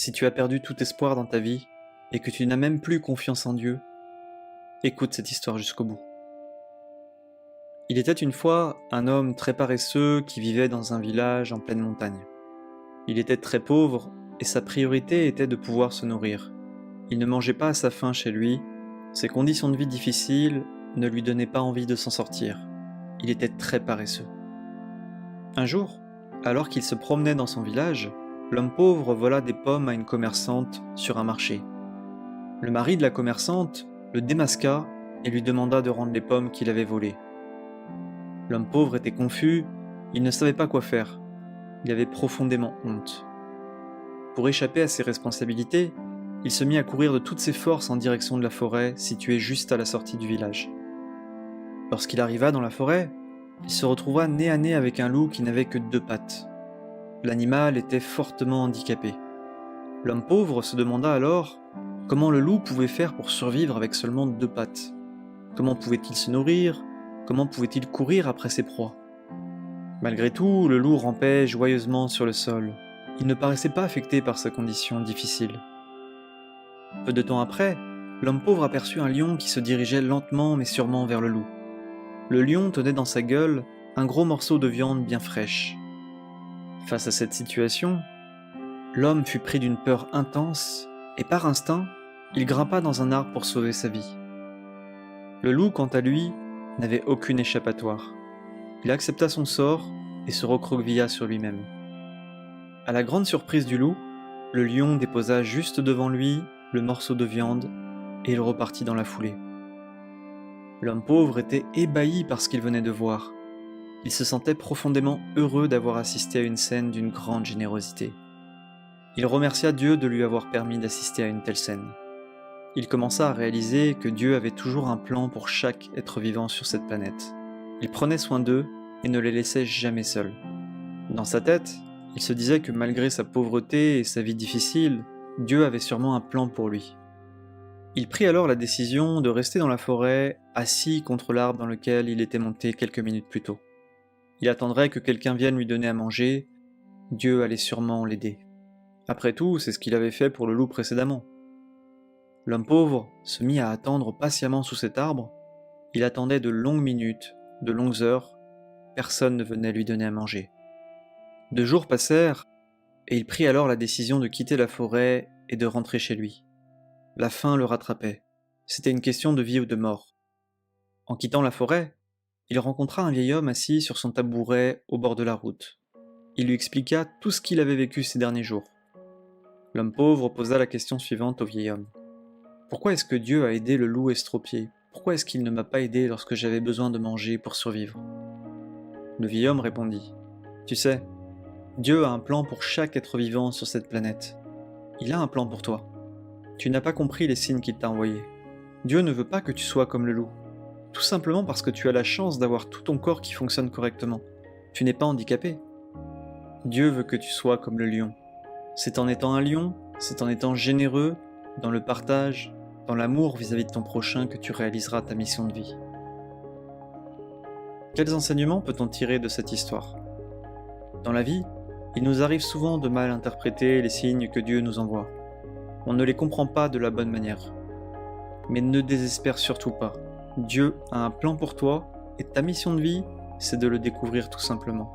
Si tu as perdu tout espoir dans ta vie, et que tu n'as même plus confiance en Dieu, écoute cette histoire jusqu'au bout. Il était une fois un homme très paresseux qui vivait dans un village en pleine montagne. Il était très pauvre, et sa priorité était de pouvoir se nourrir. Il ne mangeait pas à sa faim chez lui, ses conditions de vie difficiles ne lui donnaient pas envie de s'en sortir. Il était très paresseux. Un jour, alors qu'il se promenait dans son village, l'homme pauvre vola des pommes à une commerçante sur un marché. Le mari de la commerçante le démasqua et lui demanda de rendre les pommes qu'il avait volées. L'homme pauvre était confus, il ne savait pas quoi faire. Il avait profondément honte. Pour échapper à ses responsabilités, il se mit à courir de toutes ses forces en direction de la forêt située juste à la sortie du village. Lorsqu'il arriva dans la forêt, il se retrouva nez à nez avec un loup qui n'avait que 2 pattes. L'animal était fortement handicapé. L'homme pauvre se demanda alors comment le loup pouvait faire pour survivre avec seulement 2 pattes. Comment pouvait-il se nourrir? Comment pouvait-il courir après ses proies? Malgré tout, le loup rampait joyeusement sur le sol. Il ne paraissait pas affecté par sa condition difficile. Peu de temps après, l'homme pauvre aperçut un lion qui se dirigeait lentement mais sûrement vers le loup. Le lion tenait dans sa gueule un gros morceau de viande bien fraîche. Face à cette situation, l'homme fut pris d'une peur intense et par instinct, il grimpa dans un arbre pour sauver sa vie. Le loup, quant à lui, n'avait aucune échappatoire. Il accepta son sort et se recroquevilla sur lui-même. À la grande surprise du loup, le lion déposa juste devant lui le morceau de viande et il repartit dans la foulée. L'homme pauvre était ébahi par ce qu'il venait de voir. Il se sentait profondément heureux d'avoir assisté à une scène d'une grande générosité. Il remercia Dieu de lui avoir permis d'assister à une telle scène. Il commença à réaliser que Dieu avait toujours un plan pour chaque être vivant sur cette planète. Il prenait soin d'eux et ne les laissait jamais seuls. Dans sa tête, il se disait que malgré sa pauvreté et sa vie difficile, Dieu avait sûrement un plan pour lui. Il prit alors la décision de rester dans la forêt, assis contre l'arbre dans lequel il était monté quelques minutes plus tôt. Il attendrait que quelqu'un vienne lui donner à manger, Dieu allait sûrement l'aider. Après tout, c'est ce qu'il avait fait pour le loup précédemment. L'homme pauvre se mit à attendre patiemment sous cet arbre. Il attendait de longues minutes, de longues heures, personne ne venait lui donner à manger. 2 jours passèrent, et il prit alors la décision de quitter la forêt et de rentrer chez lui. La faim le rattrapait. C'était une question de vie ou de mort. En quittant la forêt, il rencontra un vieil homme assis sur son tabouret au bord de la route. Il lui expliqua tout ce qu'il avait vécu ces derniers jours. L'homme pauvre posa la question suivante au vieil homme. Pourquoi est-ce que Dieu a aidé le loup estropié? Pourquoi est-ce qu'il ne m'a pas aidé lorsque j'avais besoin de manger pour survivre? Le vieil homme répondit. Tu sais, Dieu a un plan pour chaque être vivant sur cette planète. Il a un plan pour toi. Tu n'as pas compris les signes qu'il t'a envoyés. Dieu ne veut pas que tu sois comme le loup. Tout simplement parce que tu as la chance d'avoir tout ton corps qui fonctionne correctement. Tu n'es pas handicapé. Dieu veut que tu sois comme le lion. C'est en étant un lion, c'est en étant généreux, dans le partage, dans l'amour vis-à-vis de ton prochain que tu réaliseras ta mission de vie. Quels enseignements peut-on tirer de cette histoire? Dans la vie, il nous arrive souvent de mal interpréter les signes que Dieu nous envoie. On ne les comprend pas de la bonne manière. Mais ne désespère surtout pas. Dieu a un plan pour toi et ta mission de vie, c'est de le découvrir tout simplement.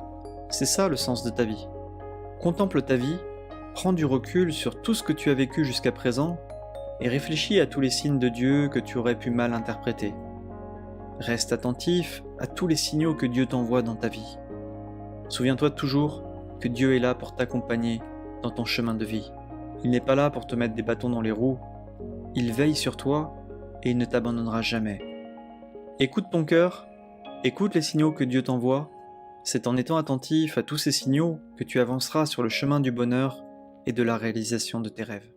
C'est ça le sens de ta vie. Contemple ta vie, prends du recul sur tout ce que tu as vécu jusqu'à présent et réfléchis à tous les signes de Dieu que tu aurais pu mal interpréter. Reste attentif à tous les signaux que Dieu t'envoie dans ta vie. Souviens-toi toujours que Dieu est là pour t'accompagner dans ton chemin de vie. Il n'est pas là pour te mettre des bâtons dans les roues. Il veille sur toi et il ne t'abandonnera jamais. Écoute ton cœur, écoute les signaux que Dieu t'envoie. C'est en étant attentif à tous ces signaux que tu avanceras sur le chemin du bonheur et de la réalisation de tes rêves.